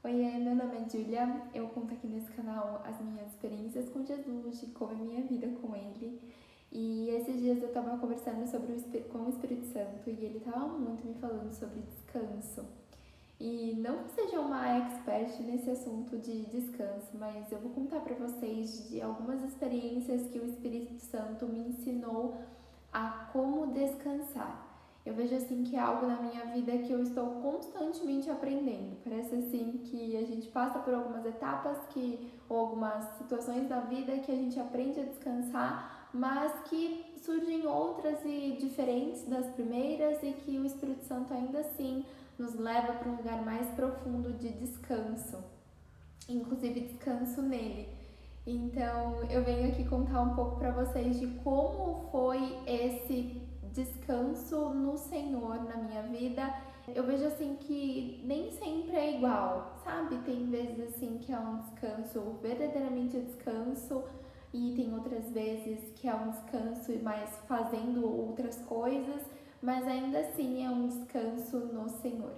Oiê, meu nome é Julia. Eu conto aqui nesse canal as minhas experiências com Jesus, de como é minha vida com Ele. E esses dias eu tava conversando com o Espírito Santo e ele tava muito me falando sobre descanso. E não que seja uma expert nesse assunto de descanso, mas eu vou contar para vocês de algumas experiências que o Espírito Santo me ensinou a como descansar. Eu vejo assim que é algo na minha vida que eu estou constantemente aprendendo. Parece assim que a gente passa por algumas etapas ou algumas situações da vida que a gente aprende a descansar, mas que surgem outras e diferentes das primeiras e que o Espírito Santo ainda assim nos leva para um lugar mais profundo de descanso, inclusive descanso nele. Então, eu venho aqui contar um pouco para vocês de como foi esse descanso no Senhor na minha vida. Eu vejo assim que nem sempre é igual, sabe? Tem vezes assim que é um descanso verdadeiramente descanso e tem outras vezes que é um descanso mais fazendo outras coisas, mas ainda assim é um descanso no Senhor.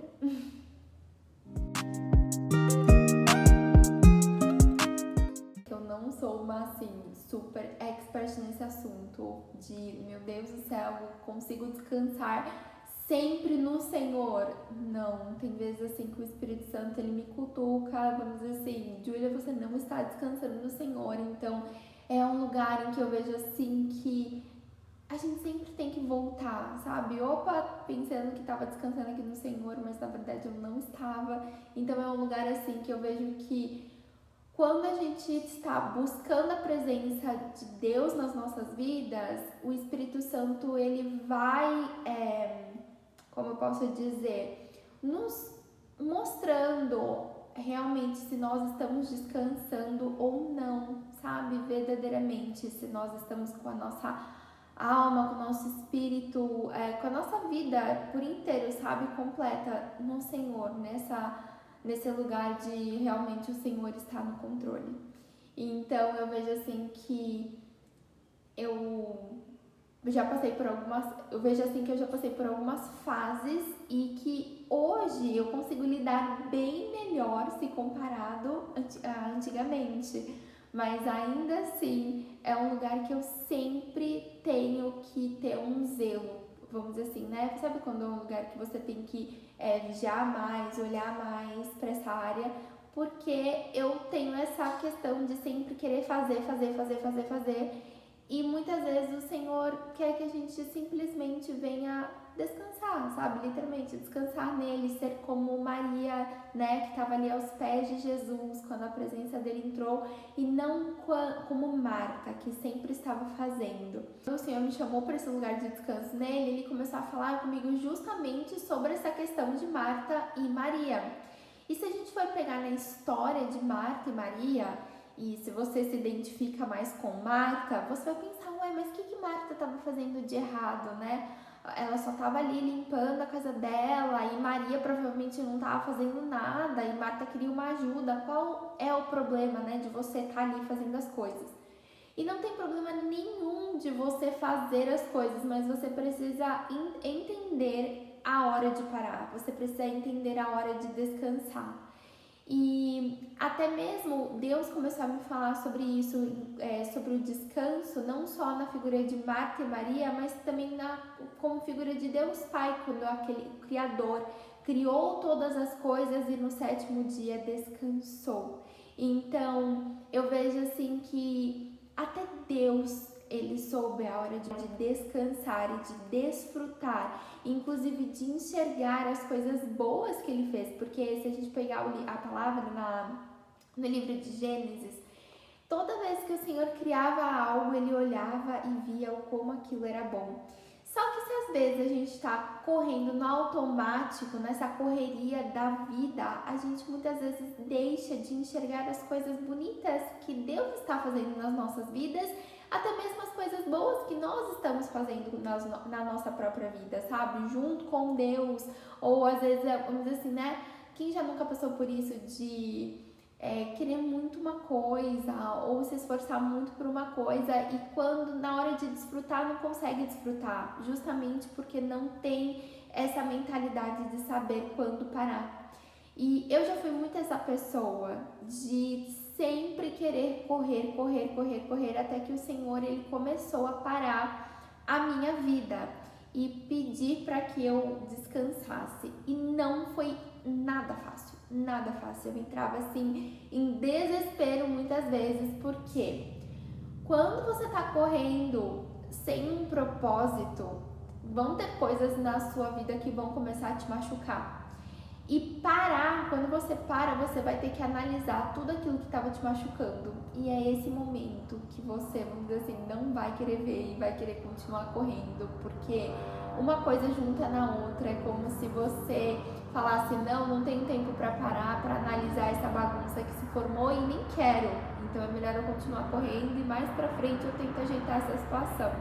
Eu não sou uma assim super expert nesse assunto de meu Deus do céu, consigo descansar sempre no Senhor. Não, tem vezes assim que o Espírito Santo ele me cutuca, vamos dizer assim, Júlia, você não está descansando no Senhor. Então é um lugar em que eu vejo assim que a gente sempre tem que voltar, sabe? Opa, pensando que estava descansando aqui no Senhor, mas na verdade eu não estava. Então é um lugar assim que eu vejo que quando a gente está buscando a presença de Deus nas nossas vidas, o Espírito Santo ele vai, como eu posso dizer, nos mostrando realmente se nós estamos descansando ou não, sabe? Verdadeiramente, se nós estamos com a nossa alma, com o nosso espírito, com a nossa vida por inteiro, sabe? Completa no Senhor, nesse lugar de realmente o Senhor estar no controle. Então eu vejo assim que eu eu vejo assim que eu já passei por algumas fases e que hoje eu consigo lidar bem melhor se comparado a antigamente. Mas ainda assim é um lugar que eu sempre tenho que ter um zelo, vamos dizer assim, né? Sabe quando é um lugar que você tem que vigiar mais, olhar mais para essa área? Porque eu tenho essa questão de sempre querer fazer. E muitas vezes o Senhor quer que a gente simplesmente venha descansar, sabe? Literalmente, descansar nele, ser como Maria, né? Que estava ali aos pés de Jesus quando a presença dele entrou, e não como Marta, que sempre estava fazendo. Quando o Senhor me chamou para esse lugar de descanso nele, ele começou a falar comigo justamente sobre essa questão de Marta e Maria. E se a gente for pegar na história de Marta e Maria, e se você se identifica mais com Marta, você vai pensar, ué, mas o que Marta estava fazendo de errado, né? Ela só estava ali limpando a casa dela e Maria provavelmente não estava fazendo nada e Marta queria uma ajuda. Qual é o problema, né, de você estar ali fazendo as coisas? E não tem problema nenhum de você fazer as coisas, mas você precisa entender a hora de parar, você precisa entender a hora de descansar. E até mesmo Deus começou a me falar sobre isso, sobre o descanso, não só na figura de Marta e Maria, mas também como figura de Deus Pai, quando aquele Criador criou todas as coisas e no sétimo dia descansou. Então eu vejo assim que até Deus ele soube a hora de descansar e de desfrutar, inclusive de enxergar as coisas boas que ele fez, porque se a gente pegar a palavra no livro de Gênesis, toda vez que o Senhor criava algo, ele olhava e via como aquilo era bom. Só que se às vezes a gente está correndo no automático, nessa correria da vida, a gente muitas vezes deixa de enxergar as coisas bonitas que Deus está fazendo nas nossas vidas, até mesmo as coisas boas que nós estamos fazendo na nossa própria vida, sabe? Junto com Deus, ou às vezes, vamos dizer assim, né? Quem já nunca passou por isso de querer muito uma coisa ou se esforçar muito por uma coisa e quando na hora de desfrutar não consegue desfrutar, justamente porque não tem essa mentalidade de saber quando parar. E eu já fui muito essa pessoa de sempre querer correr, até que o Senhor, ele começou a parar a minha vida e pedir para que eu descansasse. E não foi nada fácil, nada fácil. Eu entrava assim em desespero muitas vezes, porque quando você tá correndo sem um propósito, vão ter coisas na sua vida que vão começar a te machucar. E parar, quando você para, você vai ter que analisar tudo aquilo que estava te machucando. E é esse momento que você, vamos dizer assim, não vai querer ver e vai querer continuar correndo, porque uma coisa junta na outra. É como se você falasse, não tenho tempo para parar, para analisar essa bagunça que se formou e nem quero. Então é melhor eu continuar correndo e mais para frente eu tento ajeitar essa situação.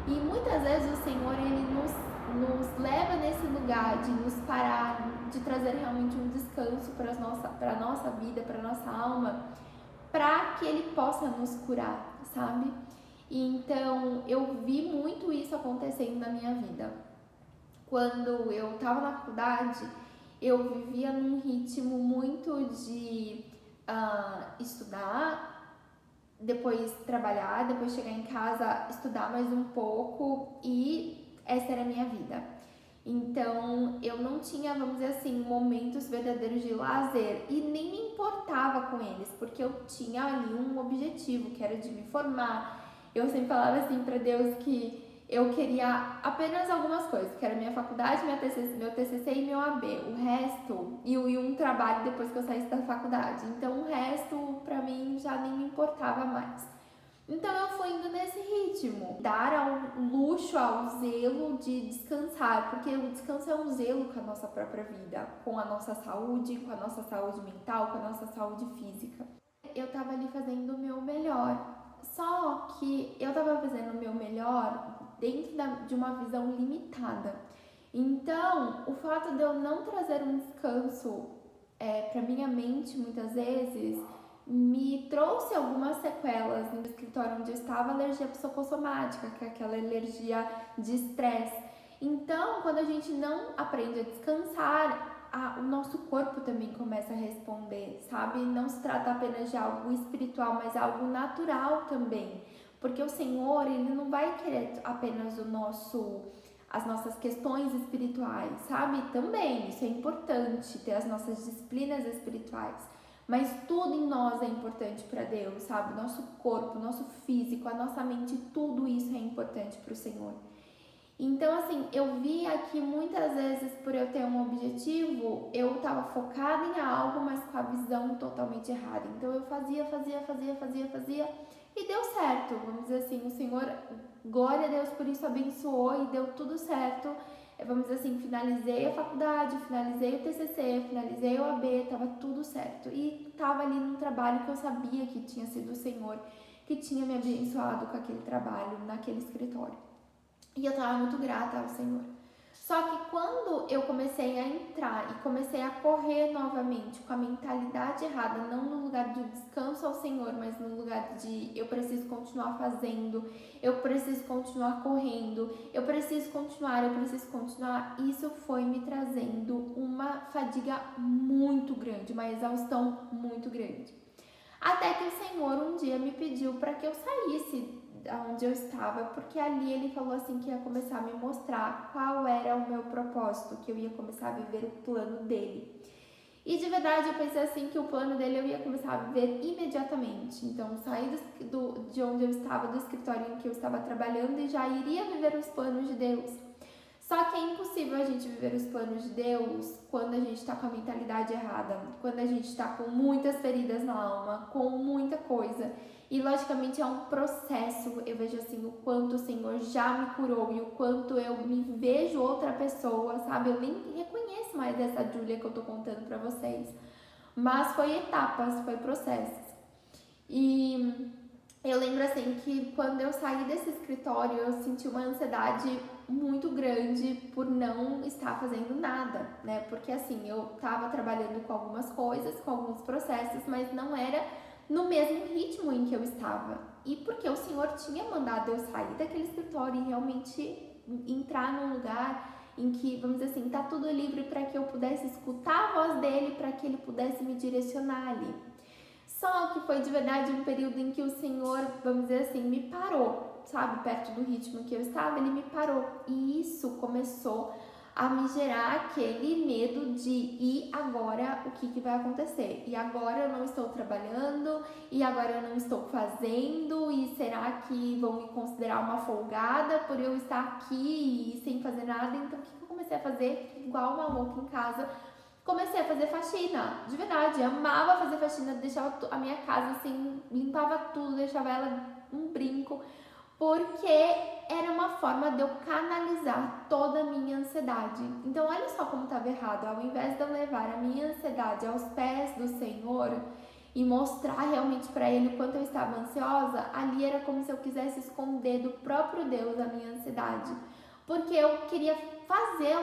E muitas vezes o Senhor, ele nos leva nesse lugar de nos parar, de trazer realmente um descanso para a nossa vida, para a nossa alma, para que Ele possa nos curar, sabe? E então eu vi muito isso acontecendo na minha vida. Quando eu estava na faculdade, eu vivia num ritmo muito de estudar, depois trabalhar, depois chegar em casa, estudar mais um pouco, e essa era a minha vida. Então eu não tinha, vamos dizer assim, momentos verdadeiros de lazer e nem me importava com eles, porque eu tinha ali um objetivo, que era de me formar. Eu sempre falava assim para Deus que eu queria apenas algumas coisas, que era minha faculdade, meu TCC e meu AB. O resto, e um trabalho depois que eu saísse da faculdade. Então o resto pra mim já nem me importava mais. Então eu fui indo nesse ritmo, dar ao luxo, ao zelo de descansar, porque o descanso é um zelo com a nossa própria vida, com a nossa saúde mental, com a nossa saúde física. Eu tava ali fazendo o meu melhor, só que eu tava fazendo o meu melhor dentro de uma visão limitada. Então, o fato de eu não trazer um descanso para minha mente muitas vezes me trouxe algumas sequelas no escritório onde eu estava, alergia psicossomática, que é aquela alergia de estresse. Então, quando a gente não aprende a descansar, o nosso corpo também começa a responder, sabe? Não se trata apenas de algo espiritual, mas algo natural também. Porque o Senhor, Ele não vai querer apenas as nossas questões espirituais, sabe? Também, isso é importante, ter as nossas disciplinas espirituais. Mas tudo em nós é importante para Deus, sabe? Nosso corpo, nosso físico, a nossa mente, tudo isso é importante para o Senhor. Então, assim, eu via que muitas vezes, por eu ter um objetivo, eu estava focada em algo, mas com a visão totalmente errada. Então, eu fazia e deu certo. Vamos dizer assim, o Senhor, glória a Deus por isso, abençoou e deu tudo certo. Vamos dizer assim, finalizei a faculdade, finalizei o TCC, finalizei o AB, estava tudo certo. E estava ali num trabalho que eu sabia que tinha sido o Senhor que tinha me abençoado com aquele trabalho, naquele escritório. E eu estava muito grata ao Senhor. Só que quando eu comecei a entrar e comecei a correr novamente com a mentalidade errada, não no lugar de descanso ao Senhor, mas no lugar de eu preciso continuar fazendo, eu preciso continuar correndo, eu preciso continuar, isso foi me trazendo uma fadiga muito grande, uma exaustão muito grande. Até que o Senhor um dia me pediu para que eu saísse onde eu estava, porque ali Ele falou assim que ia começar a me mostrar qual era o meu propósito, que eu ia começar a viver o plano dele. E de verdade eu pensei assim que o plano dele eu ia começar a viver imediatamente. Então saí de onde eu estava, do escritório em que eu estava trabalhando, e já iria viver os planos de Deus. Só que é impossível a gente viver os planos de Deus quando a gente está com a mentalidade errada, quando a gente está com muitas feridas na alma, com muita coisa. E logicamente é um processo. Eu vejo assim o quanto o Senhor já me curou e o quanto eu me vejo outra pessoa, sabe? Eu nem reconheço mais essa Júlia que eu tô contando pra vocês. Mas foi etapas, foi processos. E eu lembro assim que quando eu saí desse escritório eu senti uma ansiedade muito grande por não estar fazendo nada, né? Porque assim, eu tava trabalhando com algumas coisas, com alguns processos, mas não era no mesmo ritmo em que eu estava. E porque o Senhor tinha mandado eu sair daquele escritório e realmente entrar num lugar em que, vamos dizer assim, tá tudo livre para que eu pudesse escutar a voz dele, para que ele pudesse me direcionar ali. Só que foi de verdade um período em que o Senhor, vamos dizer assim, me parou, sabe, perto do ritmo que eu estava, ele me parou. E isso começou a me gerar aquele medo de e agora o que vai acontecer? E agora eu não estou trabalhando, e agora eu não estou fazendo, e será que vão me considerar uma folgada por eu estar aqui e sem fazer nada? Então o que eu comecei a fazer? Igual uma louca em casa, comecei a fazer faxina, de verdade, amava fazer faxina, deixava a minha casa assim, limpava tudo, deixava ela um brinco, porque era uma forma de eu canalizar toda a minha ansiedade. Então olha só como estava errado, ao invés de eu levar a minha ansiedade aos pés do Senhor e mostrar realmente para Ele o quanto eu estava ansiosa, ali era como se eu quisesse esconder do próprio Deus a minha ansiedade, porque eu queria fazer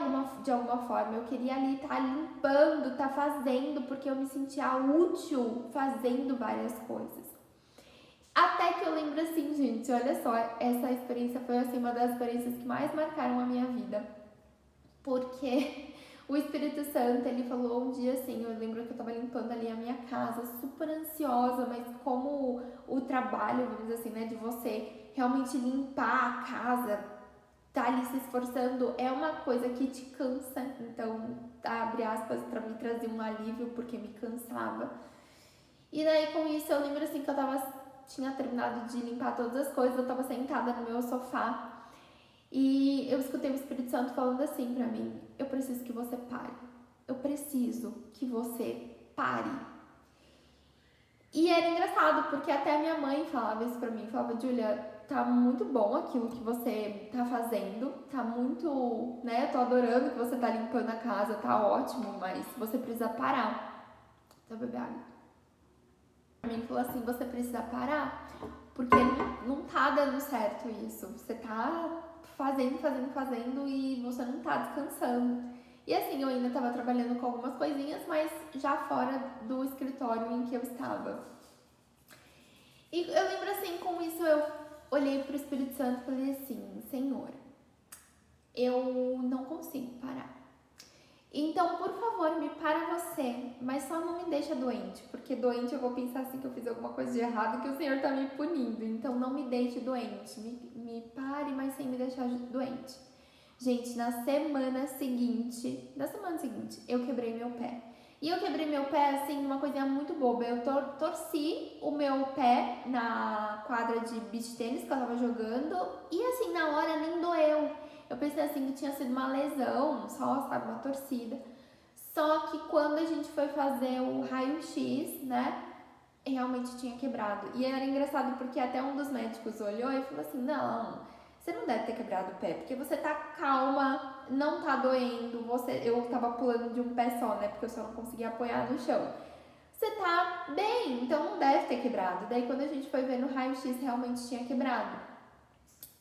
de alguma forma, eu queria ali estar limpando, estar fazendo, porque eu me sentia útil fazendo várias coisas. Até que eu lembro assim, gente, olha só, essa experiência foi assim uma das experiências que mais marcaram a minha vida, porque o Espírito Santo, ele falou um dia assim, eu lembro que eu tava limpando ali a minha casa, super ansiosa, mas como o trabalho, vamos dizer assim, né, de você realmente limpar a casa, tá ali se esforçando, é uma coisa que te cansa, então, abre aspas, pra me trazer um alívio, porque me cansava. E daí com isso eu lembro assim que tinha terminado de limpar todas as coisas, eu tava sentada no meu sofá e eu escutei o Espírito Santo falando assim pra mim: eu preciso que você pare, eu preciso que você pare. E era engraçado, porque até a minha mãe falava isso pra mim, falava: Julia, tá muito bom aquilo que você tá fazendo, tá muito, né, tô adorando que você tá limpando a casa, tá ótimo, mas você precisa parar. Tá bebendo água? Pra mim falou assim: você precisa parar, porque não tá dando certo isso. Você tá fazendo e você não tá descansando. E assim, eu ainda tava trabalhando com algumas coisinhas, mas já fora do escritório em que eu estava. E eu lembro assim, com isso eu olhei pro Espírito Santo e falei assim: Senhor, eu não consigo parar. Então, por favor, me para você, mas só não me deixa doente, porque doente eu vou pensar assim que eu fiz alguma coisa de errado, que o Senhor tá me punindo. Então, não me deixe doente, me pare, mas sem me deixar doente. Gente, na semana seguinte, eu quebrei meu pé. E eu quebrei meu pé, assim, uma coisinha muito boba. Eu torci o meu pé na quadra de beach tênis que eu tava jogando e, assim, na hora nem doeu. Eu pensei, assim, que tinha sido uma lesão, só, sabe, uma torcida. Só que quando a gente foi fazer o raio-x, né, realmente tinha quebrado. E era engraçado porque até um dos médicos olhou e falou assim: não, você não deve ter quebrado o pé, porque você tá calma, não tá doendo, eu tava pulando de um pé só, né, porque eu só não conseguia apoiar no chão. Você tá bem, então não deve ter quebrado. Daí quando a gente foi ver no raio-x, realmente tinha quebrado.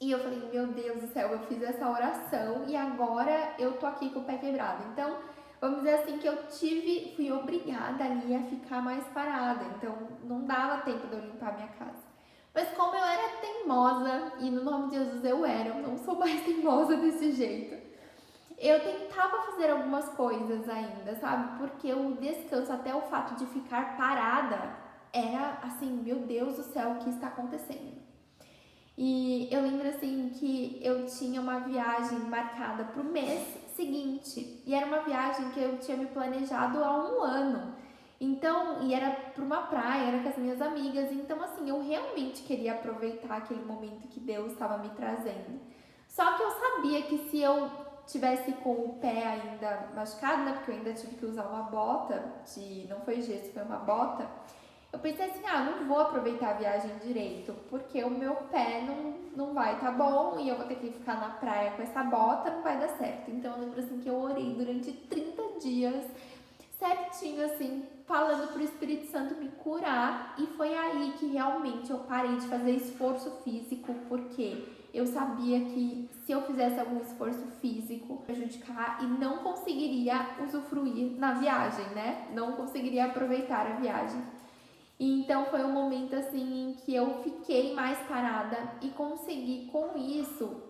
E eu falei: meu Deus do céu, eu fiz essa oração e agora eu tô aqui com o pé quebrado. Então, vamos dizer assim que fui obrigada ali a ficar mais parada. Então, não dava tempo de eu limpar minha casa. Mas como eu era teimosa, e no nome de Jesus eu não sou mais teimosa desse jeito, eu tentava fazer algumas coisas ainda, sabe? Porque o descanso, até o fato de ficar parada, era assim: meu Deus do céu, o que está acontecendo? E eu lembro assim que eu tinha uma viagem marcada pro mês seguinte. E era uma viagem que eu tinha me planejado há um ano. Então, e era pra uma praia, era com as minhas amigas. Então, assim, eu realmente queria aproveitar aquele momento que Deus estava me trazendo. Só que eu sabia que se eu tivesse com o pé ainda machucado, né? Porque eu ainda tive que usar uma bota, não foi gesso, foi uma bota. Eu pensei assim: não vou aproveitar a viagem direito, porque o meu pé não vai estar bom e eu vou ter que ficar na praia com essa bota, não vai dar certo. Então eu lembro assim que eu orei durante 30 dias, certinho assim, falando pro Espírito Santo me curar, e foi aí que realmente eu parei de fazer esforço físico, porque eu sabia que se eu fizesse algum esforço físico, prejudicar e não conseguiria usufruir na viagem, né? Não conseguiria aproveitar a viagem. E então foi um momento assim em que eu fiquei mais parada e consegui com isso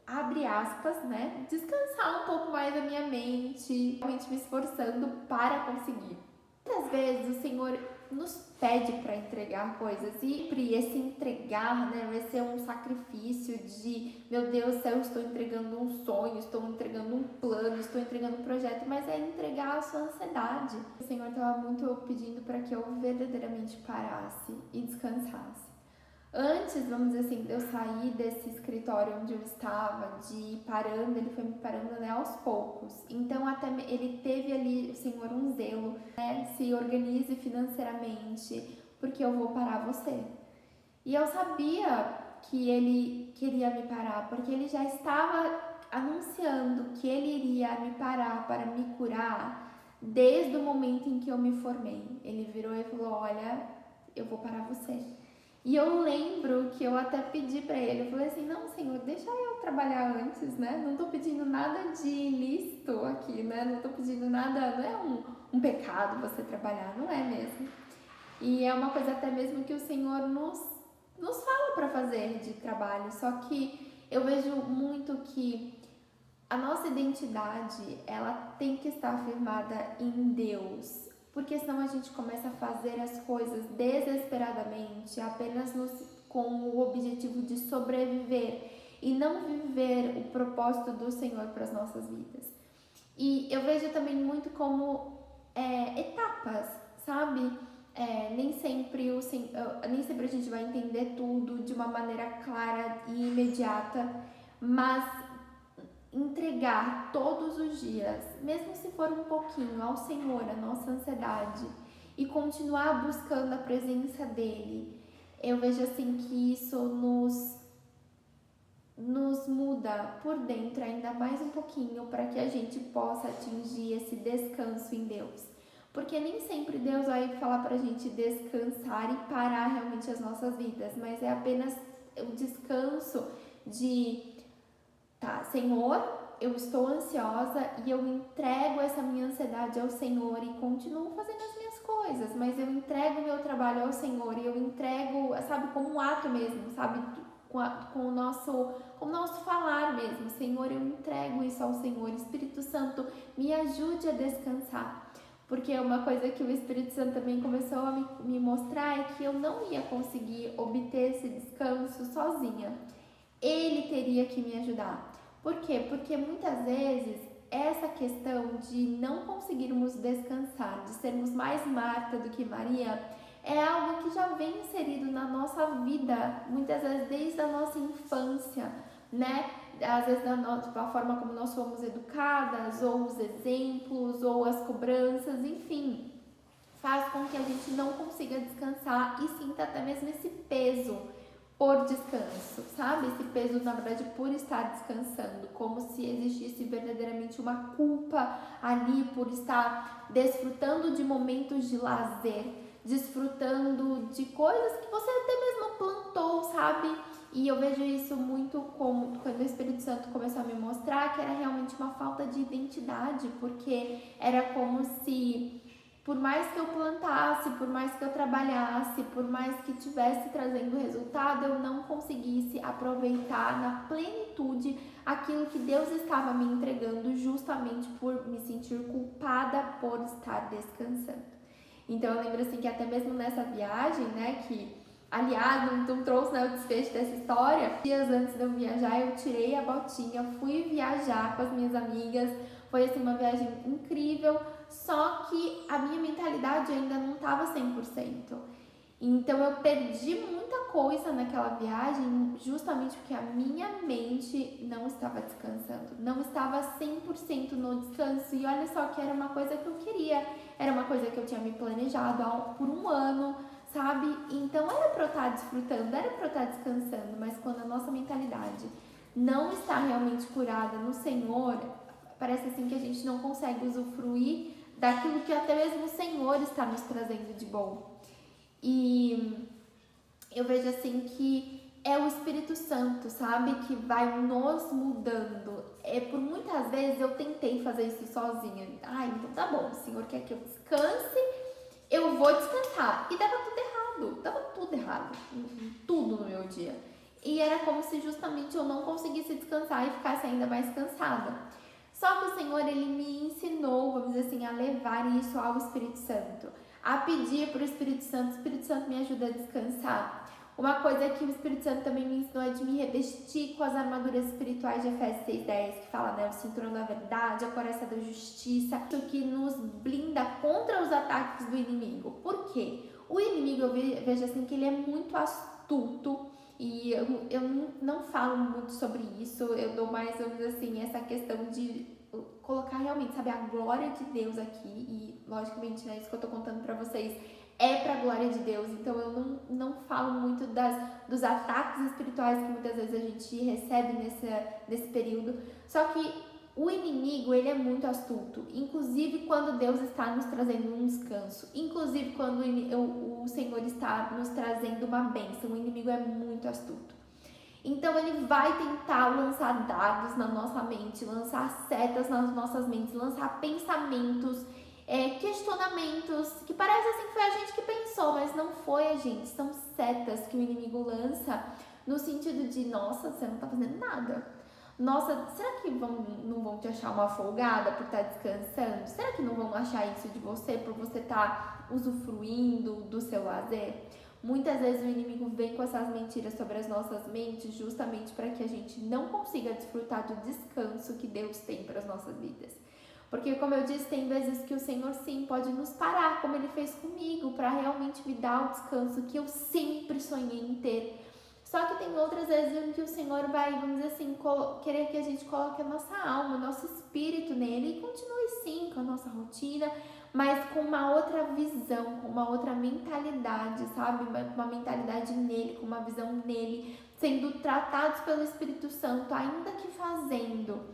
abre aspas, né, descansar um pouco mais a minha mente, realmente me esforçando para conseguir. Muitas vezes o Senhor nos pede para entregar coisas e esse entregar, né, vai ser um sacrifício de, meu Deus do céu, estou entregando um sonho, estou entregando um plano, estou entregando um projeto, mas é entregar a sua ansiedade. O Senhor estava muito pedindo para que eu verdadeiramente parasse e descansasse. Antes, vamos dizer assim, de eu sair desse escritório onde eu estava, de ir parando, ele foi me parando, né, aos poucos. Então, até ele teve ali, o Senhor, um zelo, né, se organize financeiramente, porque eu vou parar você. E eu sabia que ele queria me parar, porque ele já estava anunciando que ele iria me parar para me curar desde o momento em que eu me formei. Ele virou e falou, olha, eu vou parar você. E eu lembro que eu até pedi pra ele, eu falei assim, não, Senhor, deixa eu trabalhar antes, né? Não tô pedindo nada de ilícito aqui, né? Não tô pedindo nada, não é um pecado você trabalhar, não é mesmo? E é uma coisa até mesmo que o Senhor nos fala pra fazer de trabalho, só que eu vejo muito que a nossa identidade, ela tem que estar firmada em Deus, porque senão a gente começa a fazer as coisas desesperadamente, apenas com o objetivo de sobreviver e não viver o propósito do Senhor para as nossas vidas. E eu vejo também muito como etapas, sabe? Nem sempre a gente vai entender tudo de uma maneira clara e imediata, mas entregar todos os dias, mesmo se for um pouquinho, ao Senhor a nossa ansiedade e continuar buscando a presença dele, eu vejo assim que isso nos muda por dentro ainda mais um pouquinho para que a gente possa atingir esse descanso em Deus. Porque nem sempre Deus vai falar pra gente descansar e parar realmente as nossas vidas, mas é apenas o descanso de, tá, Senhor, eu estou ansiosa e eu entrego essa minha ansiedade ao Senhor e continuo fazendo as minhas coisas, mas eu entrego o meu trabalho ao Senhor e eu entrego, sabe, como um ato mesmo, sabe, com o nosso falar mesmo. Senhor, eu entrego isso ao Senhor. Espírito Santo, me ajude a descansar. Porque uma coisa que o Espírito Santo também começou a me mostrar é que eu não ia conseguir obter esse descanso sozinha. Ele teria que me ajudar. Por quê? Porque muitas vezes essa questão de não conseguirmos descansar, de sermos mais Marta do que Maria, é algo que já vem inserido na nossa vida, muitas vezes desde a nossa infância, né? Às vezes da forma como nós fomos educadas, ou os exemplos, ou as cobranças, enfim, faz com que a gente não consiga descansar e sinta até mesmo esse peso por descanso, sabe? Esse peso, na verdade, por estar descansando, como se existisse verdadeiramente uma culpa ali por estar desfrutando de momentos de lazer, desfrutando de coisas que você até mesmo plantou, sabe? E eu vejo isso muito como quando o Espírito Santo começou a me mostrar que era realmente uma falta de identidade, porque era como se, por mais que eu plantasse, por mais que eu trabalhasse, por mais que tivesse trazendo resultado, eu não conseguisse aproveitar na plenitude aquilo que Deus estava me entregando, justamente por me sentir culpada por estar descansando. Então eu lembro assim que até mesmo nessa viagem, né, que aliás não trouxe, né, o desfecho dessa história, dias antes de eu viajar eu tirei a botinha, fui viajar com as minhas amigas, foi assim uma viagem incrível, só que a minha mentalidade ainda não estava 100%. Então eu perdi muita coisa naquela viagem justamente porque a minha mente não estava descansando, não estava 100% no descanso. E olha só que era uma coisa que eu queria, era uma coisa que eu tinha me planejado por um ano, sabe? Então era para eu estar desfrutando, era para eu estar descansando, mas quando a nossa mentalidade não está realmente curada no Senhor, parece assim que a gente não consegue usufruir daquilo que até mesmo o Senhor está nos trazendo de bom. E eu vejo assim que é o Espírito Santo, sabe? Que vai nos mudando. Por muitas vezes eu tentei fazer isso sozinha. Então tá bom, o Senhor quer que eu descanse, eu vou descansar. E dava tudo errado, tudo no meu dia. e era como se justamente eu não conseguisse descansar e ficasse ainda mais cansada. Só que o Senhor, Ele me ensinou, vamos dizer assim, a levar isso ao Espírito Santo, a pedir para o Espírito Santo me ajuda a descansar. Uma coisa que o Espírito Santo também me ensinou é de me revestir com as armaduras espirituais de Efésios 6:10, que fala, né, o cinturão da verdade, a couraça da justiça, o que nos blinda contra os ataques do inimigo. Por quê? O inimigo, eu vejo assim, que ele é muito astuto, e eu não falo muito sobre isso, eu dou mais, vamos dizer assim, essa questão de colocar realmente, sabe, a glória de Deus aqui, e logicamente, né, isso que eu tô contando pra vocês é pra glória de Deus, então eu não falo muito dos ataques espirituais que muitas vezes a gente recebe nesse período, só que o inimigo, ele é muito astuto, inclusive quando Deus está nos trazendo um descanso, inclusive quando o Senhor está nos trazendo uma bênção, o inimigo é muito astuto. Então ele vai tentar lançar dardos na nossa mente, lançar setas nas nossas mentes, lançar pensamentos, questionamentos, que parece assim que foi a gente que pensou, mas não foi a gente, são setas que o inimigo lança no sentido de, nossa, você não tá fazendo nada. Nossa, será que não vão te achar uma folgada por estar descansando? Será que não vão achar isso de você por você estar usufruindo do seu lazer? Muitas vezes o inimigo vem com essas mentiras sobre as nossas mentes justamente para que a gente não consiga desfrutar do descanso que Deus tem para as nossas vidas. Porque, como eu disse, tem vezes que o Senhor sim pode nos parar, como Ele fez comigo, para realmente me dar o descanso que eu sempre sonhei em ter. Só que tem outras vezes em que o Senhor vai, vamos dizer assim, querer que a gente coloque a nossa alma, o nosso espírito nele e continue sim com a nossa rotina, mas com uma outra visão, com uma outra mentalidade, sabe? Uma mentalidade nele, com uma visão nele, sendo tratados pelo Espírito Santo, ainda que fazendo.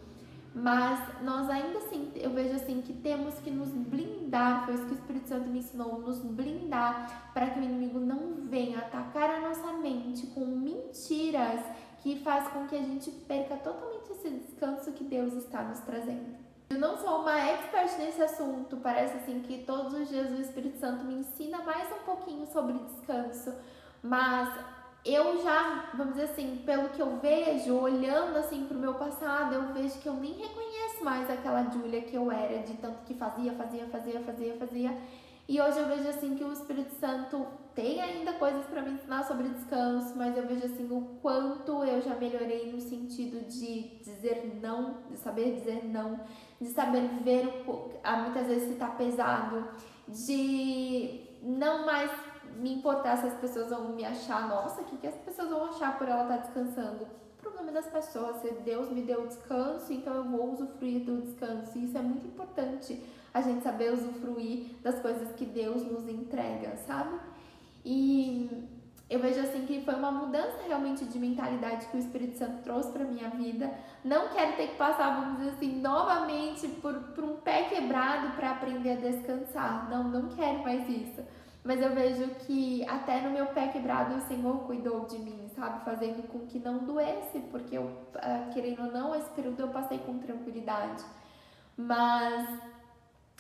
Mas nós ainda assim, eu vejo assim que temos que nos blindar, foi isso que o Espírito Santo me ensinou, nos blindar para que o inimigo não venha atacar a nossa mente com mentiras que faz com que a gente perca totalmente esse descanso que Deus está nos trazendo. Eu não sou uma expert nesse assunto, parece assim que todos os dias o Espírito Santo me ensina mais um pouquinho sobre descanso, mas eu já, vamos dizer assim, pelo que eu vejo, olhando assim pro meu passado, eu vejo que eu nem reconheço mais aquela Júlia que eu era, de tanto que fazia. E hoje eu vejo assim que o Espírito Santo tem ainda coisas para me ensinar sobre descanso, mas eu vejo assim o quanto eu já melhorei no sentido de dizer não, de saber dizer não, de saber ver muitas vezes se tá pesado, de não mais me importar se as pessoas vão me achar, nossa, o que as pessoas vão achar por ela estar descansando? O problema das pessoas, se Deus me deu descanso, então eu vou usufruir do descanso. E isso é muito importante, a gente saber usufruir das coisas que Deus nos entrega, sabe? E eu vejo assim que foi uma mudança realmente de mentalidade que o Espírito Santo trouxe para minha vida. Não quero ter que passar, vamos dizer assim, novamente por um pé quebrado para aprender a descansar. Não quero mais isso. Mas eu vejo que até no meu pé quebrado o Senhor cuidou de mim, sabe? Fazendo com que não doesse, porque eu, querendo ou não, esse período eu passei com tranquilidade. Mas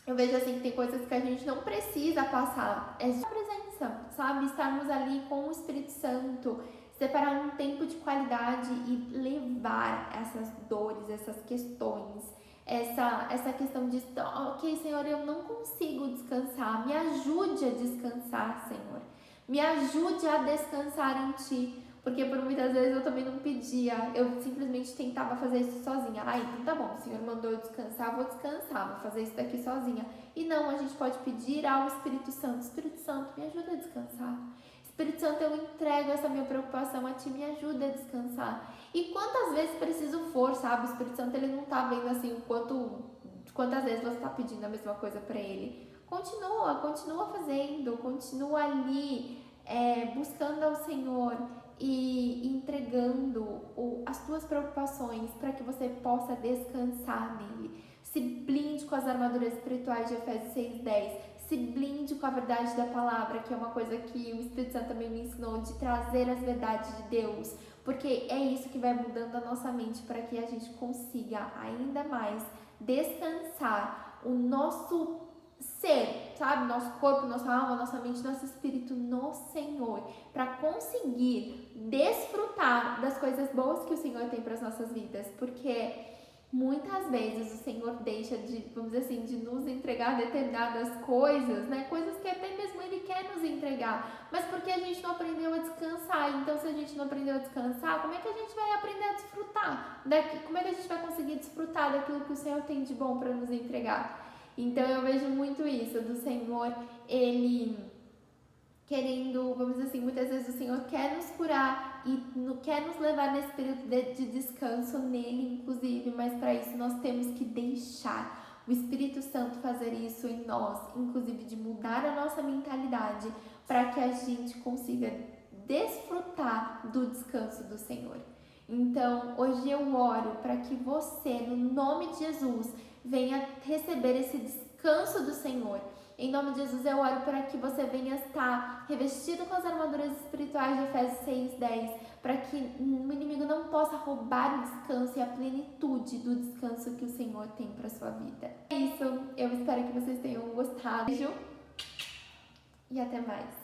eu vejo assim que tem coisas que a gente não precisa passar. É só a presença, sabe? Estarmos ali com o Espírito Santo, separar um tempo de qualidade e levar essas dores, essas questões, essa questão de, ok, Senhor, eu não consigo descansar, me ajude a descansar, Senhor, me ajude a descansar em Ti, porque por muitas vezes eu também não pedia, eu simplesmente tentava fazer isso sozinha. Então tá bom, o Senhor mandou eu descansar, vou descansar, vou fazer isso daqui sozinha. E não, a gente pode pedir ao Espírito Santo, Espírito Santo, me ajuda a descansar. Espírito Santo, eu entrego essa minha preocupação a Ti, me ajuda a descansar. E quantas vezes preciso for, sabe? O Espírito Santo, ele não tá vendo assim quantas vezes você tá pedindo a mesma coisa para Ele. Continua fazendo, continua ali, buscando ao Senhor e entregando as tuas preocupações para que você possa descansar nele. Se blinde com as armaduras espirituais de Efésios 6:10. Se blinde com a verdade da palavra, que é uma coisa que o Espírito Santo também me ensinou, de trazer as verdades de Deus, porque é isso que vai mudando a nossa mente para que a gente consiga ainda mais descansar o nosso ser, sabe? Nosso corpo, nossa alma, nossa mente, nosso espírito no Senhor, para conseguir desfrutar das coisas boas que o Senhor tem para as nossas vidas, porque muitas vezes o Senhor deixa de, vamos dizer assim, de nos entregar determinadas coisas, né? Coisas que até mesmo Ele quer nos entregar, mas porque a gente não aprendeu a descansar. Então, se a gente não aprendeu a descansar, como é que a gente vai aprender a desfrutar? Como é que a gente vai conseguir desfrutar daquilo que o Senhor tem de bom para nos entregar? Então, eu vejo muito isso do Senhor, Ele querendo, vamos dizer assim, muitas vezes o Senhor quer nos curar e quer nos levar nesse período de descanso nele, inclusive, mas para isso nós temos que deixar o Espírito Santo fazer isso em nós, inclusive de mudar a nossa mentalidade para que a gente consiga desfrutar do descanso do Senhor. Então, hoje eu oro para que você, no nome de Jesus, venha receber esse descanso do Senhor. Em nome de Jesus, eu oro para que você venha estar revestido com as armaduras espirituais de Efésios 6:10, para que o inimigo não possa roubar o descanso e a plenitude do descanso que o Senhor tem para sua vida. É isso, eu espero que vocês tenham gostado. Beijo e até mais.